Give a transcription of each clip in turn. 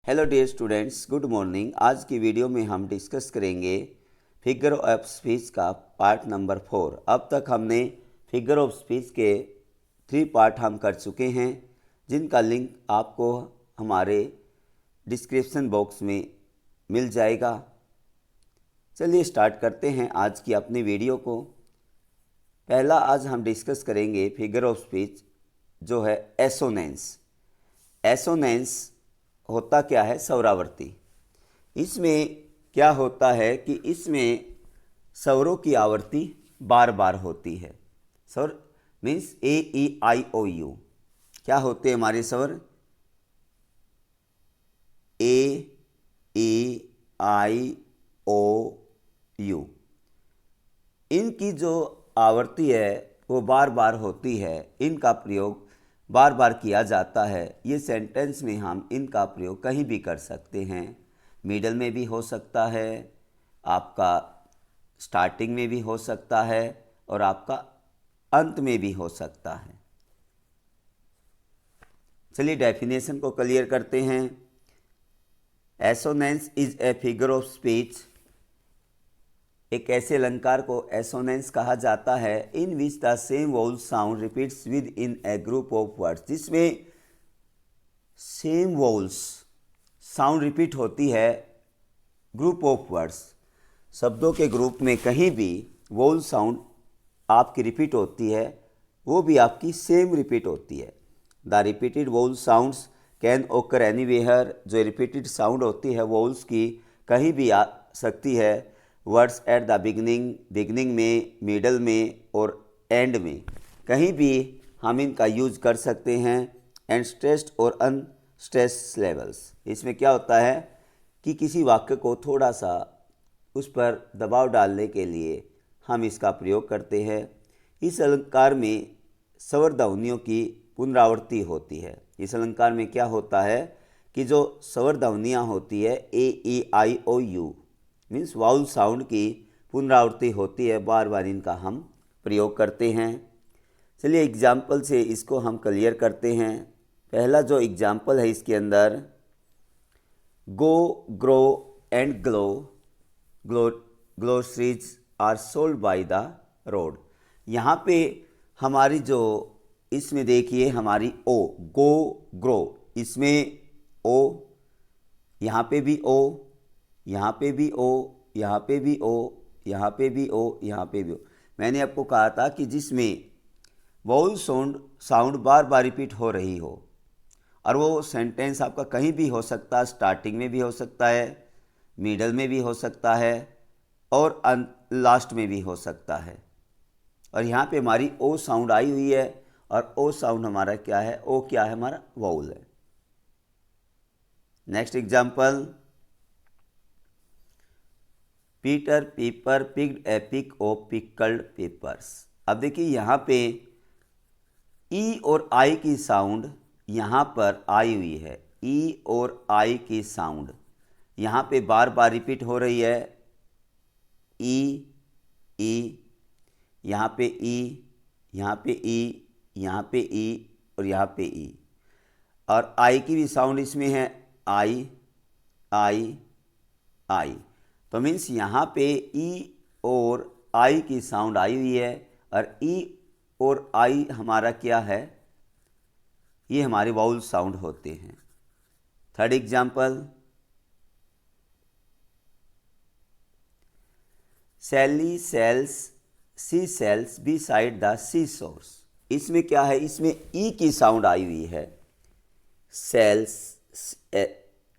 Hello dear students, good morning. आज की video में हम डिस्कस करेंगे फिगर ऑफ स्पीच का पार्ट नंबर 4। अब तक हमने फिगर ऑफ स्पीच के 3 पार्ट हम कर चुके हैं, जिनका लिंक आपको हमारे डिस्क्रिप्शन बॉक्स में मिल जाएगा। चलिए स्टार्ट करते हैं आज की अपनी वीडियो को। पहला आज हम डिस्कस करेंगे फिगर ऑफ स्पीच जो है एसोनेंस। एसोनेंस होता क्या है? स्वरावर्ती। इसमें क्या होता है कि इसमें स्वरों की आवर्ती बार बार होती है। स्वर means A E I O you. क्या होते हैं हमारे स्वर? ए ई आई ओ यू। इनकी जो आवर्ती है वो बार बार होती है। इनका प्रयोग बार बार किया जाता है। ये सेंटेंस में हम इनका प्रयोग कहीं भी कर सकते हैं। मिडल में भी हो सकता है, आपका स्टार्टिंग में भी हो सकता है और आपका अंत में भी हो सकता है। चलिए डेफिनेशन को क्लियर करते हैं। Assonance is a figure of speech. एक ऐसे अलंकार को एसोनेंस कहा जाता है in which the same vowel sound repeats within a group of words, जिसमें सेम वोवल्स साउंड रिपीट होती है ग्रुप ऑफ वर्ड्स। शब्दों के ग्रुप में कहीं भी वोवल साउंड आपकी रिपीट होती है, वो भी आपकी सेम रिपीट होती है। The repeated vowel sounds can ओकर एनीवेयर। जो रिपीटेड साउंड होती है वोवल्स की, कहीं भी आ सकती है। वर्ड्स एट द बिगनिंग में, मिडल में और एंड में, कहीं भी हम इनका यूज कर सकते हैं। एंड स्ट्रेस्ड और अनस्ट्रेस्ड लेवल्स। इसमें क्या होता है कि किसी वाक्य को थोड़ा सा उस पर दबाव डालने के लिए हम इसका प्रयोग करते हैं। इस अलंकार में स्वर ध्वनियों की पुनरावृत्ति होती है। इस अलंकार में क्या होता है कि जो स्वर ध्वनियाँ होती है ए ई आई ओ यू मीन्स वाउल साउंड की पुनरावृत्ति होती है। बार बार इनका हम प्रयोग करते हैं। चलिए एग्जाम्पल से इसको हम क्लियर करते हैं। पहला जो एग्जाम्पल है इसके अंदर, go grow and groceries are sold by the road. यहाँ पे हमारी जो इसमें देखिए हमारी ओ, गो ग्रो, इसमें ओ, यहाँ पे भी ओ, यहाँ पे भी ओ, यहाँ पे भी ओ, यहाँ पे भी ओ, यहाँ पे भी ओ। मैंने आपको कहा था कि जिसमें वोवल साउंड बार बार रिपीट हो रही हो, और वो सेंटेंस आपका कहीं भी हो सकता है। स्टार्टिंग में भी हो सकता है, मिडल में भी हो सकता है और लास्ट में भी हो सकता है। और यहाँ पे हमारी ओ साउंड आई हुई है, और ओ साउंड हमारा क्या है? ओ क्या है? हमारा वोवल है। Next example, Peter pepper picked a pick of pickled peppers. अब देखिए यहाँ पे ई और आई की साउंड यहाँ पर आई हुई है। ई और आई की साउंड यहाँ पे बार बार रिपीट हो रही है। ई ई, यहाँ पे ई, यहाँ पे ई, यहाँ पे ई और यहाँ पे ई। और आई की भी साउंड इसमें है, आई आई आई। तो मीन्स यहाँ पे ई और आई की साउंड आई हुई है, और ई और आई हमारा क्या है? ये हमारे वाउल साउंड होते हैं। Third example, Sally sells sea shells beside the sea shores. इसमें क्या है? इसमें ई की साउंड आई हुई है। सेल्स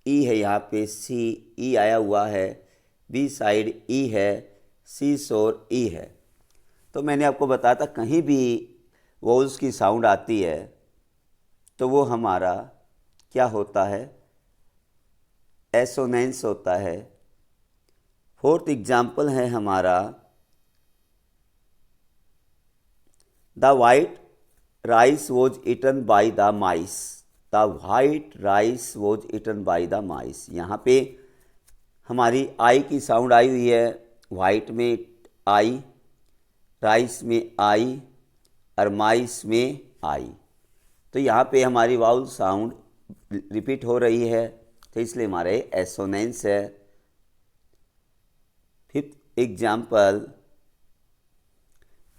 ई है, यहाँ पे सी ई आया हुआ है, बी साइड ई है, सी शोर ई है। तो मैंने आपको बताया था कहीं भी वोवल्स की साउंड आती है तो वो हमारा क्या होता है? एसोनेंस होता है। फोर्थ एग्जाम्पल है हमारा, the white rice was eaten by the mice. The white rice was eaten by the mice. यहाँ पे हमारी आई की साउंड आई हुई है। वाइट में आई, राइस में आई और माइस में आई। तो यहाँ पे हमारी वाउल साउंड रिपीट हो रही है। तो इसलिए हमारा ये एसोनेंस है। Fifth example,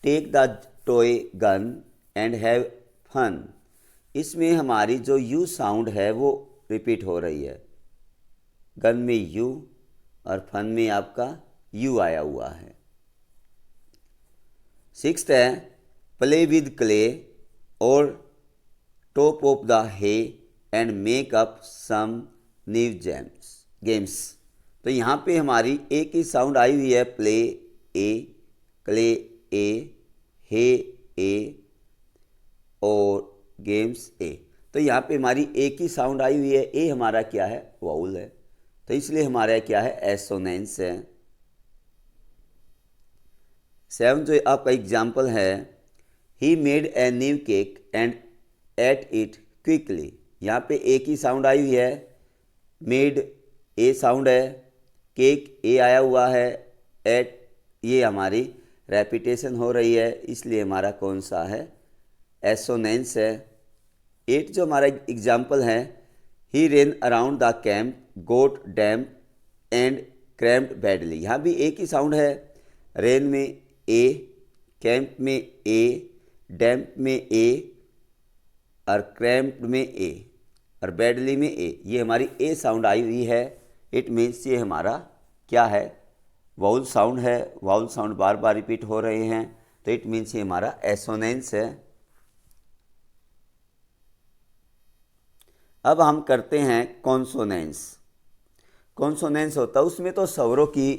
take the toy gun and have fun. इसमें हमारी जो यू साउंड है वो रिपीट हो रही है। गन में यू और फन में आपका यू आया हुआ है। सिक्स्थ है, प्ले विद क्ले और top of the hay and make up some new games. तो यहाँ पे हमारी ए की साउंड आई हुई है, प्ले ए, क्ले ए, हे ए और गेम्स ए। तो यहाँ पे हमारी ए की साउंड आई हुई है। ए हमारा क्या है, वाउल है, तो इसलिए हमारा क्या है, एसोनेंस है। सेवन जो आपका एग्जाम्पल है, he made a new cake and at it quickly. यहाँ पे ए की साउंड आई हुई है, मेड ए साउंड है, केक ए आया हुआ है, एट ये हमारी रेपिटेशन हो रही है, इसलिए हमारा कौन सा है, एसोनेंस है। एट जो हमारा एग्जाम्पल है, he ran around the camp, got damp and cramped badly. यहाँ भी ए की साउंड है, रेन में ए, कैंप में ए, डैम्प में ए और क्रैम्प्ड में ए और बैडली में ए। ये हमारी ए साउंड आई हुई है। इट मीन्स ये हमारा क्या है, वाउल साउंड है। वाउल साउंड बार बार रिपीट हो रहे हैं, तो इट मीन्स ये हमारा एसोनेंस है। अब हम करते हैं कॉन्सोनेंस। कॉन्सोनेंस होता है, उसमें तो स्वरों की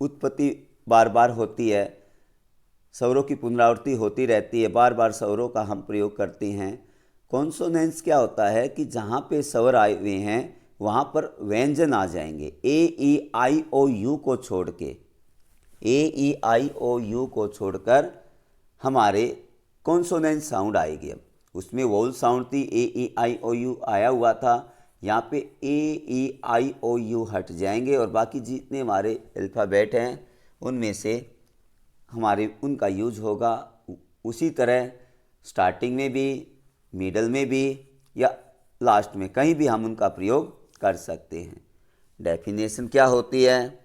उत्पत्ति बार बार होती है, स्वरों की पुनरावृत्ति होती रहती है, बार बार स्वरों का हम प्रयोग करते हैं। कॉन्सोनेंस क्या होता है कि जहाँ पे स्वर आए हुए हैं वहाँ पर व्यंजन आ जाएंगे। ए ई आई ओ यू को छोड़ के, ए ई आई ओ यू को छोड़कर हमारे कॉन्सोनेंस साउंड आएगी। उसमें वोल साउंड थी, ए ई आई ओ यू आया हुआ था, यहाँ पे ए ई आई ओ यू हट जाएंगे और बाकी जितने हमारे अल्फ़ाबेट हैं उनमें से हमारे उनका यूज होगा। उसी तरह स्टार्टिंग में भी, मिडल में भी या लास्ट में कहीं भी हम उनका प्रयोग कर सकते हैं। डेफिनेशन क्या होती है,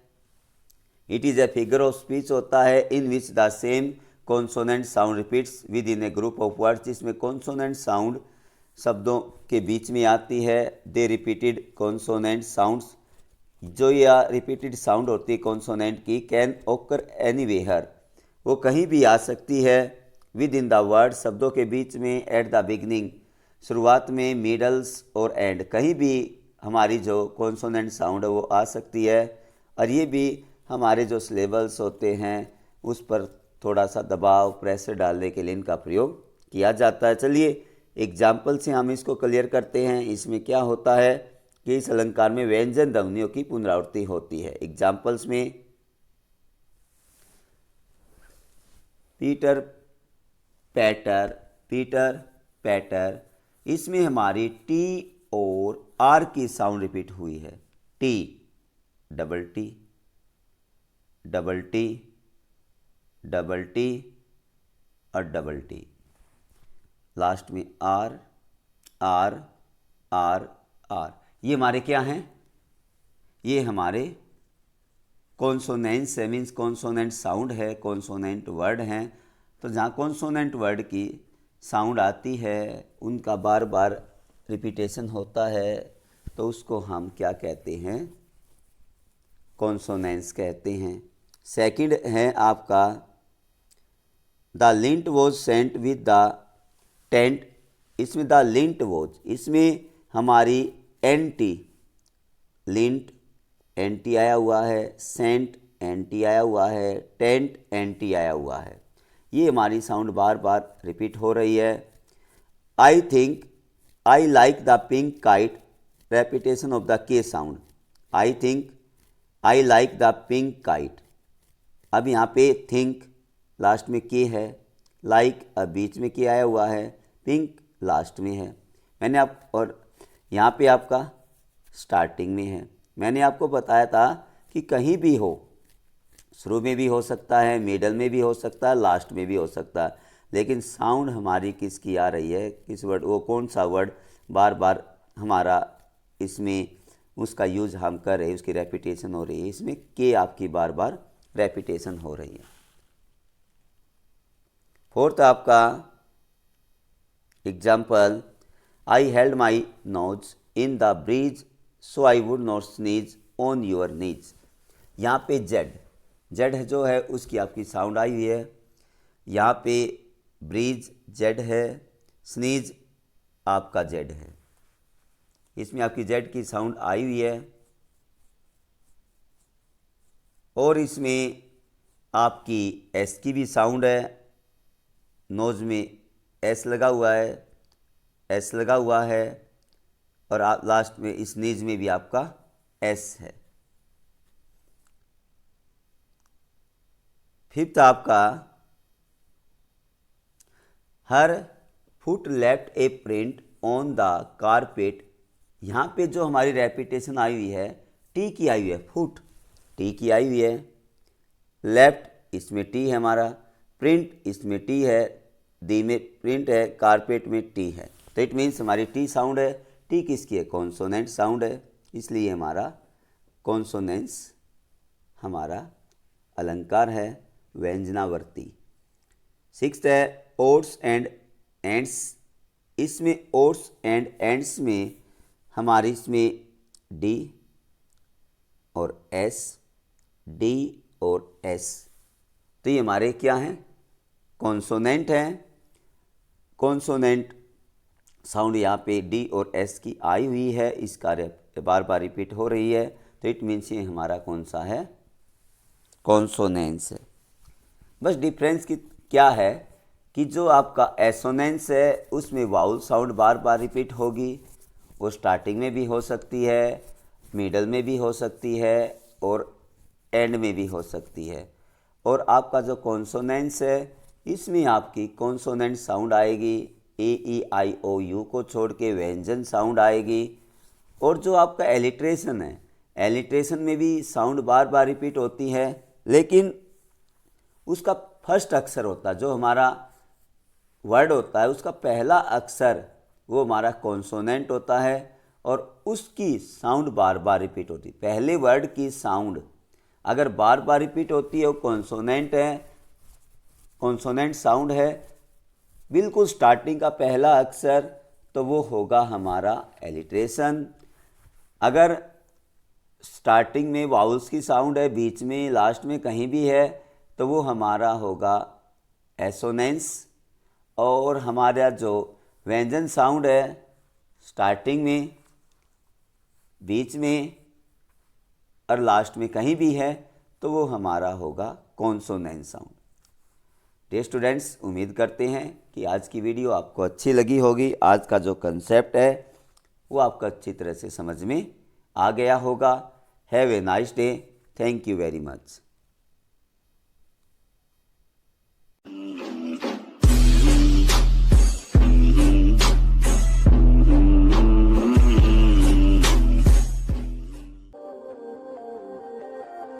it is a figure of speech होता है in which the same consonant sound repeats within a group of words. जिसमें कॉन्सोनेंट साउंड शब्दों के बीच में आती है। दे रिपीटेड कॉन्सोनेंट साउंड्स, जो या रिपीटेड साउंड होती है कॉन्सोनेंट की, कैन ओकर एनीवेयर, वो कहीं भी आ सकती है। विद इन द वर्ड, शब्दों के बीच में, एट द बिगनिंग, शुरुआत में, मिडल्स और एंड, कहीं भी हमारी जो कॉन्सोनेंट साउंड है वो आ सकती है। और ये भी हमारे जो सिलेबल्स होते हैं उस पर थोड़ा सा दबाव, प्रेशर डालने के लिए इनका प्रयोग किया जाता है। चलिए एग्जाम्पल से हम इसको क्लियर करते हैं। इसमें क्या होता है कि इस अलंकार में व्यंजन ध्वनियों की पुनरावृत्ति होती है। एग्जाम्पल्स में पीटर पैटर, पीटर पैटर, इसमें हमारी टी और आर की साउंड रिपीट हुई है। T, double T, double T, double T और डबल टी, लास्ट में आर आर आर आर। ये हमारे क्या हैं, ये हमारे कॉन्सोनेंट्स है, मीन्स कॉन्सोनेंट साउंड है, कॉन्सोनेंट वर्ड हैं। तो जहाँ कॉन्सोनेंट वर्ड की साउंड आती है उनका बार बार रिपीटेशन होता है, तो उसको हम क्या कहते हैं, कॉन्सोनेंट्स कहते हैं। सेकंड है आपका the lint was sent with the tent. इसमें द लिंट वॉज, इसमें हमारी एंटी, लिंट एंटी आया हुआ है, सेंट एंटी आया हुआ है, टेंट एंटी आया हुआ है। ये हमारी साउंड बार बार रिपीट हो रही है। I think I like the pink kite, repetition of the K sound. I think I like the pink kite. अब यहाँ पे थिंक लास्ट में के है, लाइक अब बीच में के आया हुआ है, पिंक लास्ट में है। मैंने आप और यहाँ पे आपका स्टार्टिंग में है। मैंने आपको बताया था कि कहीं भी हो, शुरू में भी हो सकता है, मिडल में भी हो सकता है, लास्ट में भी हो सकता है, लेकिन साउंड हमारी किसकी आ रही है, किस वर्ड, वो कौन सा वर्ड बार बार हमारा इसमें उसका यूज हम कर रहे हैं, उसकी रेपिटेशन हो रही है, इसमें के आपकी बार बार रेपिटेशन हो रही है। फोर्थ आपका example, I held my nose in the bridge so I would not sneeze on your knees. यहाँ पे जेड जो है उसकी आपकी साउंड आई हुई है, यहाँ पे ब्रिज जेड है, स्नीज आपका जेड है, इसमें आपकी जेड की साउंड आई हुई है और इसमें आपकी एस की भी साउंड है, नोज में एस लगा हुआ है, एस लगा हुआ है और लास्ट में इस नीज में भी आपका एस है। फिफ्थ आपका, her foot left A print on the carpet. यहाँ पे जो हमारी रेपिटेशन आई हुई है टी की आई हुई है, फुट टी की आई हुई है, लेफ्ट इसमें टी है हमारा, प्रिंट इसमें टी है, दी में प्रिंट है, कारपेट में टी है, तो इट मीन्स हमारी टी साउंड है। टी किसकी है? कॉन्सोनेंट साउंड है, इसलिए हमारा कॉन्सोनेंस हमारा अलंकार है, व्यंजनावर्ती। सिक्स्थ है ओट्स एंड एंड्स। इसमें ओट्स एंड एंड्स में हमारी इसमें डी और एस, डी और एस, तो ये हमारे क्या हैं? कॉन्सोनेंट हैं। कॉन्सोनेंट साउंड यहाँ पे डी और एस की आई हुई है, इसका बार बार रिपीट हो रही है, तो इट मीन्स ये हमारा कौन सा है? कॉन्सोनेंस है। बस डिफरेंस की क्या है कि जो आपका एसोनेंस है उसमें वाउल साउंड बार बार रिपीट होगी, वो स्टार्टिंग में भी हो सकती है, मिडल में भी हो सकती है और एंड में भी हो सकती है। और आपका जो कॉन्सोनेंस है इसमें आपकी कॉन्सोनेंट साउंड आएगी, ए ई आई ओ यू को छोड़ के व्यंजन साउंड आएगी। और जो आपका एलिट्रेशन है, एलिट्रेशन में भी साउंड बार बार रिपीट होती है, लेकिन उसका फर्स्ट अक्षर होता है, जो हमारा वर्ड होता है उसका पहला अक्षर वो हमारा कॉन्सोनेंट होता है और उसकी साउंड बार बार रिपीट होती है। पहले वर्ड की साउंड अगर बार बार रिपीट होती है वो कॉन्सोनेंट है, कॉन्सोनेंट साउंड है, बिल्कुल स्टार्टिंग का पहला अक्षर, तो वो होगा हमारा एलिट्रेशन। अगर स्टार्टिंग में वाउल्स की साउंड है, बीच में लास्ट में कहीं भी है, तो वो हमारा होगा एसोनेंस। और हमारा जो व्यंजन साउंड है स्टार्टिंग में, बीच में और लास्ट में कहीं भी है, तो वो हमारा होगा कॉन्सोनेंट साउंड। डियर स्टूडेंट्स, उम्मीद करते हैं कि आज की वीडियो आपको अच्छी लगी होगी। आज का जो कंसेप्ट है वो आपको अच्छी तरह से समझ में आ गया होगा। Have a nice day. Thank you very much.